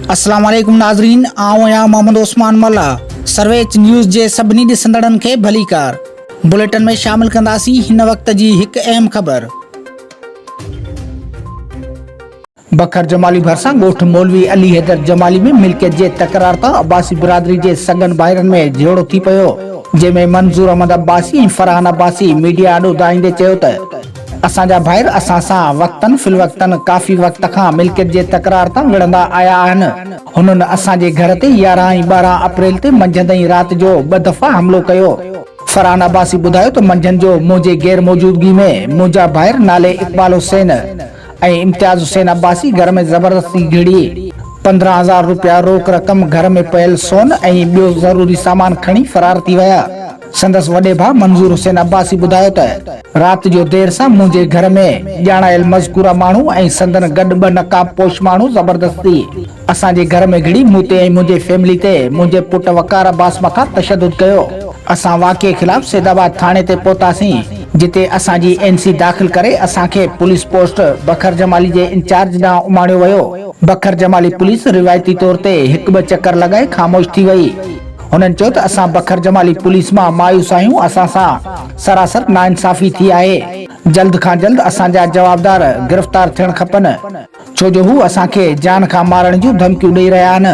अस्सलाम वालेकुम नाज़रीन, आऊं आहियां मोहम्मद उस्मान मल्ला। सर्वेच न्यूज़ जे सभिनी ॾिसंदड़नि खे भलीकार। बुलेटिन में शामिल कंदासीं हिन वक़्त जी हिकु अहम ख़बर। बकर जमाली भरिसां ॻोठ मौलवी अली हैदर जमाली में मिल्कियत जे तकरार तां अब्बासी बिरादरी जे सगन भाइरनि में झगड़ो थी पियो, जंहिंमें मंज़ूर अहमद अब्बासी ऐं फरहान अब्बासी मीडिया आॾो दाईंदे चयो त असांजा भाइर असां सां वक़्तन फिलवक़्तन काफ़ी वक़्त खां मिल्कियत जे तकरार तां विढ़ंदा आया आहिनि। हुननि असांजे घर ते 11 ऐं 12 अप्रैल ते मंझंदि ऐं राति जो 2 दफ़ा हमलो कयो। फरहान अब्बासी ॿुधायो त मंझंदि जो मुंहिंजे गैर मौजूदगी में मुंहिंजा भाइर नाले इक़बाल हुसैन ऐं इम्तियाज़ हुसैन अब्बासी घर में ज़बरदस्ती घिड़ी 15,000 रुपया रोक रक़म, घर में पयल सोन ऐं ॿियो ज़रूरी सामान खणी फरार थी विया। संदसि वॾे भाउ मंज़ूर हुसैन अब्बासी ॿुधायो त राति जो देर सां मुंहिंजे घर में ॼाणायल मज़कूरा माण्हू ऐं संदन गॾु 2 नकाब पोश माण्हू ज़बरदस्ती असांजे घर में घिड़ी मूं ते ऐं मुंहिंजे फैमिली ते मुंहिंजे पुट वकार अब्बास मथां तशद्दुद कयो। असां वाक़िए ख़िलाफ़ सैदाबाद थाणे ते पहुतासीं, जिते असांजी NC दाख़िल करे असांखे पुलिस पोस्ट बकर जमाली जे इंचार्ज ॾांहुं उमाणियो वियो। बकर जमाली पुलिस रिवायती तौर ते 1-2 चकर लॻाए ख़ामोश थी वई। हुननि चयो त असां बकर जमाली पुलिस मां मायूस आहियूं, असां सां सरासर नाइंसाफ़ी थी आहे। जल्द खां जल्द असांजा जवाबदार गिरफ़्तार थियण खपनि, छो जो हू असांखे जान खां मारण जूं धमकियूं ॾेई रहिया आहिनि।